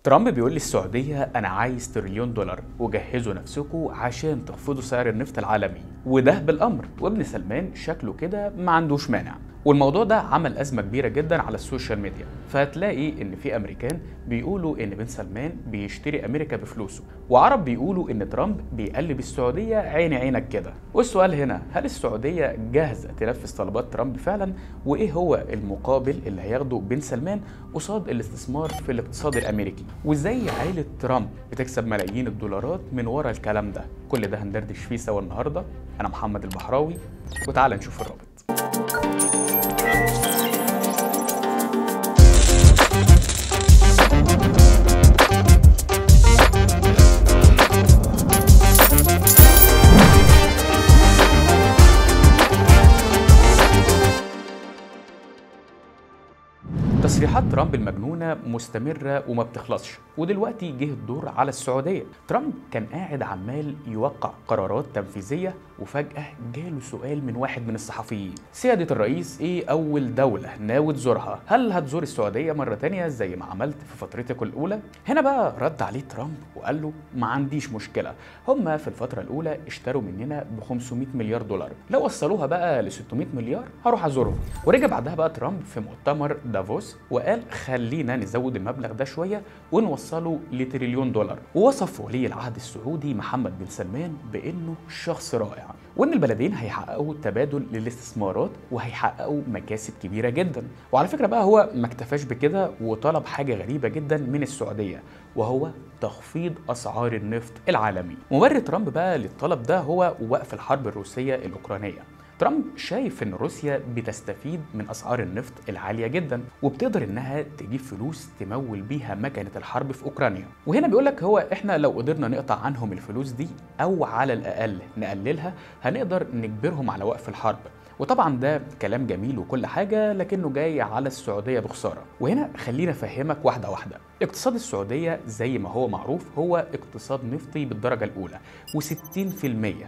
ترامب بيقول للسعودية أنا عايز تريليون دولار وجهزوا نفسكم عشان تخفضوا سعر النفط العالمي، وده بالأمر. وابن سلمان شكله كده ما عندوش مانع. والموضوع ده عمل أزمة كبيرة جدا على السوشيال ميديا، فهتلاقي إن في أمريكان بيقولوا إن بن سلمان بيشتري أمريكا بفلوسه، وعرب بيقولوا إن ترامب بيقلب السعودية عين عينك كده. والسؤال هنا، هل السعودية جاهزة تنفذ طلبات ترامب فعلا؟ وإيه هو المقابل اللي هياخده بن سلمان قصاد الاستثمار في الاقتصاد الأمريكي؟ وإزاي عائلة ترامب بتكسب ملايين الدولارات من ورا الكلام ده؟ كل ده هندردش فيه سوا النهارده. أنا محمد البحراوي، وتعال نشوف الرابط. تصريحات ترامب المجنونة مستمرة وما بتخلصش، ودلوقتي جه الدور على السعودية. ترامب كان قاعد عمال يوقع قرارات تنفيذية، وفجأة جاله سؤال من واحد من الصحفيين: سيادة الرئيس، ايه أول دولة ناوي تزورها؟ هل هتزور السعودية مرة تانية زي ما عملت في فترتك الأولى؟ هنا بقى رد عليه ترامب وقال له ما عنديش مشكلة، هما في الفترة الأولى اشتروا مننا ب 500 مليار دولار، لو وصلوها بقى ل 600 مليار هروح أزورهم. ورجع بعدها بقى ترامب في مؤتمر دافوس وقال خلينا نزود المبلغ ده شويه ونوصله لتريليون دولار، ووصف ولي العهد السعودي محمد بن سلمان بانه شخص رائع، وان البلدين هيحققوا تبادل للاستثمارات وهيحققوا مكاسب كبيره جدا. وعلى فكره بقى هو ما اكتفاش بكده وطلب حاجه غريبه جدا من السعوديه، وهو تخفيض اسعار النفط العالمي. مبرر ترامب بقى للطلب ده هو وقف الحرب الروسيه الاوكرانيه. ترامب شايف ان روسيا بتستفيد من اسعار النفط العاليه جدا، وبتقدر انها تجيب فلوس تمول بيها مكنه الحرب في اوكرانيا. وهنا بيقولك هو احنا لو قدرنا نقطع عنهم الفلوس دي او على الاقل نقللها هنقدر نجبرهم على وقف الحرب. وطبعا ده كلام جميل وكل حاجة، لكنه جاي على السعودية بخسارة. وهنا خلينا افهمك واحدة واحدة. اقتصاد السعودية زي ما هو معروف هو اقتصاد نفطي بالدرجة الأولى، و60%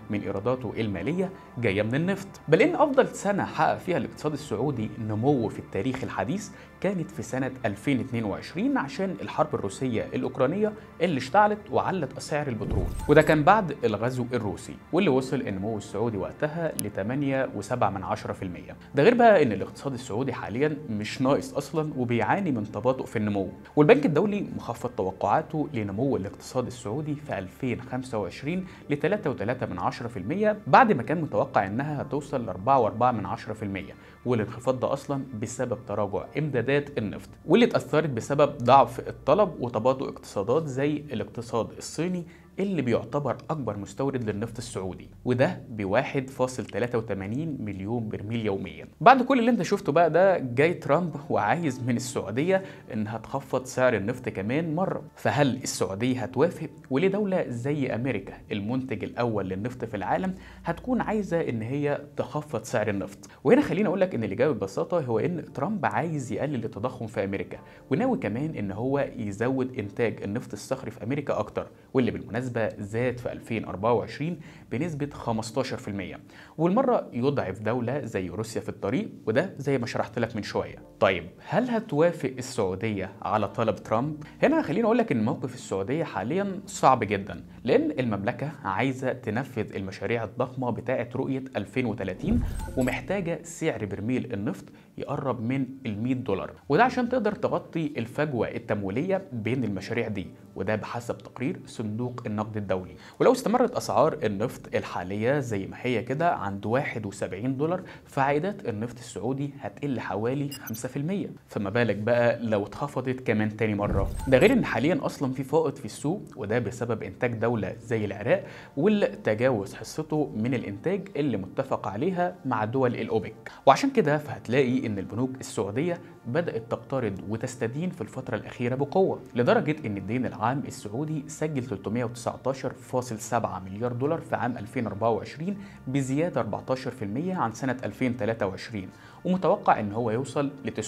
من إيراداته المالية جاية من النفط. بل إن أفضل سنة حقق فيها الاقتصاد السعودي نمو في التاريخ الحديث كانت في سنة 2022 عشان الحرب الروسية الأوكرانية اللي اشتعلت وعلت أسعار البترول، وده كان بعد الغزو الروسي، واللي وصل النمو السعودي وقتها ل 8.7%. ده غير بقى إن الاقتصاد السعودي حاليا مش ناقص أصلا وبيعاني من تباطؤ في النمو. والبنك الدولي مخفض توقعاته لنمو الاقتصاد السعودي في 2025 ل 3.3% بعد ما كان متوقع إنها هتوصل ل 4.4%. والانخفاض ده أصلا بسبب تراجع إمدادات النفط، واللي اتأثرت بسبب ضعف الطلب وتباطؤ اقتصادات زي الاقتصاد الصيني اللي بيعتبر أكبر مستورد للنفط السعودي، وده ب 1.83 مليون برميل يوميا. بعد كل اللي انت شفته بقى ده، جاي ترامب وعايز من السعودية انها تخفض سعر النفط كمان مرة. فهل السعودية هتوافق؟ وليه دولة زي أمريكا المنتج الأول للنفط في العالم هتكون عايزة ان هي تخفض سعر النفط؟ وهنا خليني أقول لك ان الإجابة ببساطة هو ان ترامب عايز يقلل التضخم في أمريكا، وناوي كمان ان هو يزود إنتاج النفط الصخري في أمريكا أكتر، واللي بالمناسبة زاد في 2024 بنسبة 15%. والمرة يضعف دولة زي روسيا في الطريق، وده زي ما شرحت لك من شوية. طيب هل هتوافق السعودية على طلب ترامب؟ هنا خليني أقول لك إن موقف السعودية حاليا صعب جدا، لأن المملكة عايزة تنفذ المشاريع الضخمة بتاعة رؤية 2030، ومحتاجة سعر برميل النفط يقرب من $100، وده عشان تقدر تغطي الفجوة التمويلية بين المشاريع دي، وده بحسب تقرير صندوق النقد الدولي. ولو استمرت أسعار النفط الحالية زي ما هي كده عند $71، فعائدات النفط السعودي هتقل حوالي 5%. فما بالك بقى لو اتخفضت كمان تاني مرة؟ ده غير ان حاليا اصلا في فائض في السوق، وده بسبب انتاج دولة زي العراق والتجاوز حصته من الانتاج اللي متفق عليها مع دول الأوبك. وعشان كده فهتلاقي ان البنوك السعودية بدأت تقترض وتستدين في الفترة الأخيرة بقوة، لدرجة ان الدين العام السعودي سجل 319.7 مليار دولار في عام 2024 بزيادة 14% عن سنة 2023. ومتوقع ان هو يوصل ل 995.9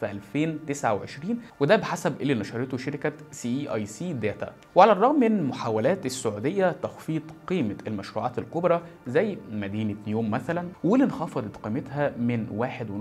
في 2029، وده بحسب اللي نشرته شركة CEIC داتا. وعلى الرغم من محاولات السعودية تخفيض قيمة المشروعات الكبرى زي مدينة نيوم مثلا، واللي انخفضت قيمتها من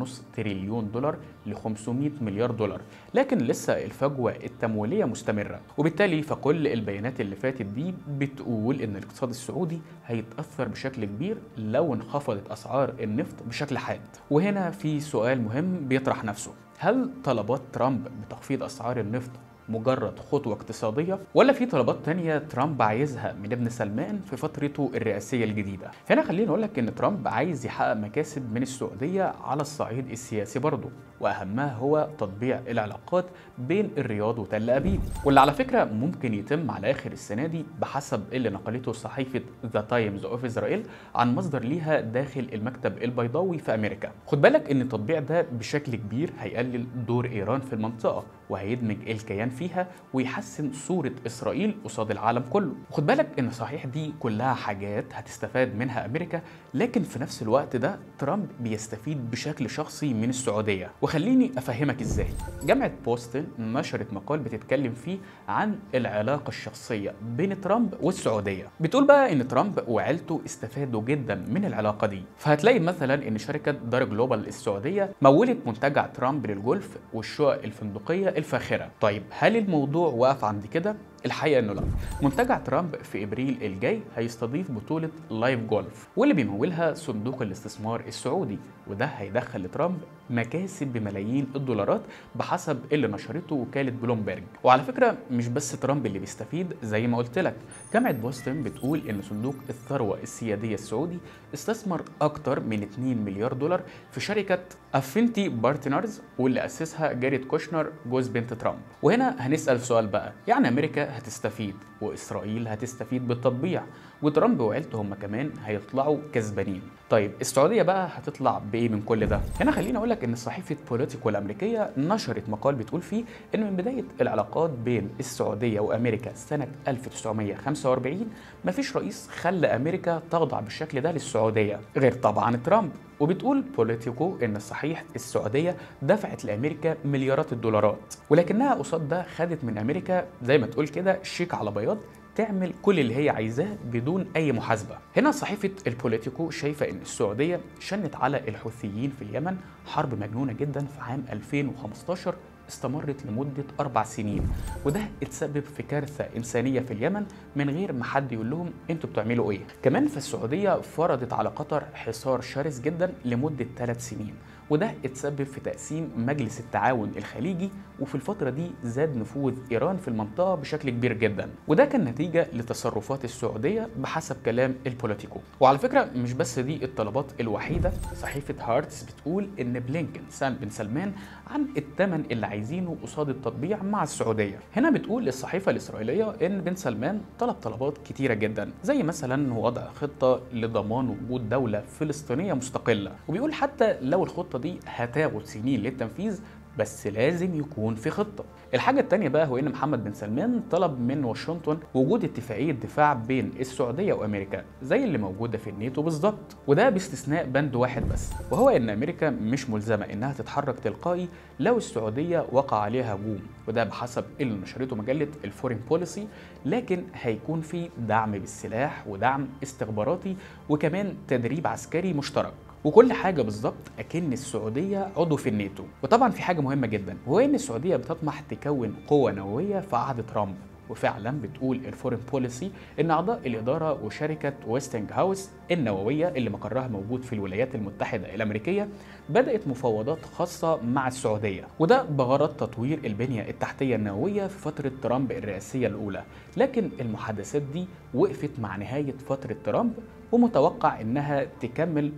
1.5 تريليون دولار ل 500 مليار دولار، لكن لسه الفجوة التمويلية مستمرة. وبالتالي فكل البيانات اللي فاتت دي بتقول ان الاقتصاد السعودي هيتأثر بشكل كبير لو انخفضت أسعار النفط بشكل حاد. وهنا في سؤال مهم بيطرح نفسه: هل طلبات ترامب بتخفيض أسعار النفط مجرد خطوة اقتصادية، ولا في طلبات تانية ترامب عايزها من ابن سلمان في فترته الرئاسية الجديدة؟ هنا خليني أقول لك إن ترامب عايز يحقق مكاسب من السعودية على الصعيد السياسي برضه، وأهمها هو تطبيع العلاقات بين الرياض وتل أبيب، واللي على فكرة ممكن يتم على آخر السنة دي بحسب اللي نقلته صحيفة ذا تايمز أوف إسرائيل عن مصدر ليها داخل المكتب البيضاوي في أمريكا. خد بالك إن التطبيع ده بشكل كبير هيقلل دور إيران في المنطقة، وهيدمج الكيان فيها ويحسن صورة إسرائيل قصاد العالم كله. وخد بالك إن صحيح دي كلها حاجات هتستفاد منها أمريكا، لكن في نفس الوقت ده ترامب بيستفيد بشكل شخصي من السعودية. وخليني أفهمك إزاي. جامعة بوسطن نشرت مقال بتتكلم فيه عن العلاقة الشخصية بين ترامب والسعودية. بتقول بقى إن ترامب وعيلته استفادوا جدا من العلاقة دي، فهتلاقي مثلا إن شركة دار جلوبال السعودية مولت منتجع ترامب للجولف والشقق الفندقية الفاخرة. طيب هل الموضوع واقف عند كده؟ الحقيقه انه لا. منتجع ترامب في ابريل الجاي هيستضيف بطوله لايف جولف، واللي بيمولها صندوق الاستثمار السعودي، وده هيدخل لترامب مكاسب بملايين الدولارات بحسب اللي نشرته وكاله بلومبرج. وعلى فكره مش بس ترامب اللي بيستفيد زي ما قلت لك، جامعه بوسطن بتقول ان صندوق الثروه السياديه السعودي استثمر اكتر من 2 مليار دولار في شركه افينتي بارتنرز، واللي اسسها جاريد كوشنر جوز بنت ترامب. وهنا هنسال سؤال بقى، يعني امريكا هتستفيد واسرائيل هتستفيد بالتطبيع، وترامب وعيلته هم كمان هيطلعوا كسبانين. طيب السعوديه بقى هتطلع بايه من كل ده؟ هنا خليني اقول لك ان صحيفه بوليتيكو الامريكيه نشرت مقال بتقول فيه ان من بدايه العلاقات بين السعوديه وامريكا سنه 1945 مفيش رئيس خلى امريكا تخضع بالشكل ده للسعوديه غير طبعا ترامب. وبتقول بوليتيكو ان صحيح السعوديه دفعت لامريكا مليارات الدولارات، ولكنها قصاد ده خدت من امريكا زي ما تقول كده شيك على بياض تعمل كل اللي هي عايزاه بدون اي محاسبه. هنا صحيفه البوليتيكو شايفه ان السعوديه شنت على الحوثيين في اليمن حرب مجنونه جدا في عام 2015 استمرت لمدة 4 سنين، وده اتسبب في كارثة إنسانية في اليمن من غير ما حد يقول لهم انتوا بتعملوا ايه. كمان في السعودية فرضت على قطر حصار شرس جدا لمدة 3 سنين، وده اتسبب في تقسيم مجلس التعاون الخليجي، وفي الفترة دي زاد نفوذ إيران في المنطقة بشكل كبير جدا، وده كان نتيجة لتصرفات السعودية بحسب كلام البوليتيكو. وعلى فكرة مش بس دي الطلبات الوحيدة، صحيفة هارتس بتقول إن بلينكن سأل بن سلمان عن الثمن اللي عايزينه قصاد التطبيع مع السعودية. هنا بتقول الصحيفة الإسرائيلية إن بن سلمان طلب طلبات كتيرة جدا، زي مثلا وضع خطة لضمان وجود دولة فلسطينية مستقلة، وبيقول حتى لو الخطة دي هتاخد سنين للتنفيذ بس لازم يكون في خطة. الحاجة التانية بقى هو ان محمد بن سلمان طلب من واشنطن وجود اتفاقية دفاع بين السعودية وامريكا زي اللي موجودة في الناتو بالظبط، وده باستثناء بند واحد بس، وهو ان امريكا مش ملزمة انها تتحرك تلقائي لو السعودية وقع عليها هجوم، وده بحسب اللي نشرته مجلة الفورين بوليسي، لكن هيكون في دعم بالسلاح ودعم استخباراتي وكمان تدريب عسكري مشترك، وكل حاجه بالظبط اكن السعوديه عضو في الناتو. وطبعا في حاجه مهمه جدا وهو ان السعوديه بتطمح تكون قوه نوويه في عهد ترامب، وفعلا بتقول الفورين بوليسي ان اعضاء الاداره وشركه ويستنج هاوس النوويه اللي مقرها موجود في الولايات المتحده الامريكيه بدات مفاوضات خاصه مع السعوديه، وده بغرض تطوير البنيه التحتيه النوويه في فتره ترامب الرئاسيه الاولى. لكن المحادثات دي وقفت مع نهايه فتره ترامب، ومتوقع انها تكمل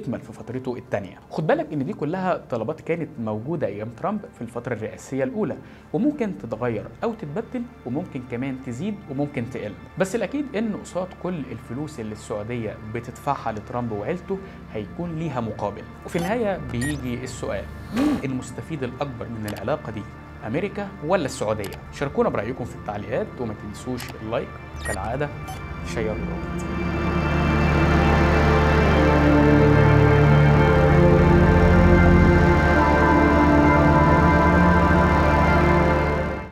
في فترته الثانيه. خد بالك ان دي كلها طلبات كانت موجوده ايام ترامب في الفتره الرئاسيه الاولى، وممكن تتغير او تتبدل، وممكن كمان تزيد وممكن تقل، بس الاكيد ان قصاد كل الفلوس اللي السعوديه بتدفعها لترامب وعيلته هيكون ليها مقابل. وفي النهايه بيجي السؤال، مين المستفيد الاكبر من العلاقه دي؟ امريكا ولا السعوديه؟ شاركونا برايكم في التعليقات، وما تنسوش اللايك، وكالعاده شيروا الرابط.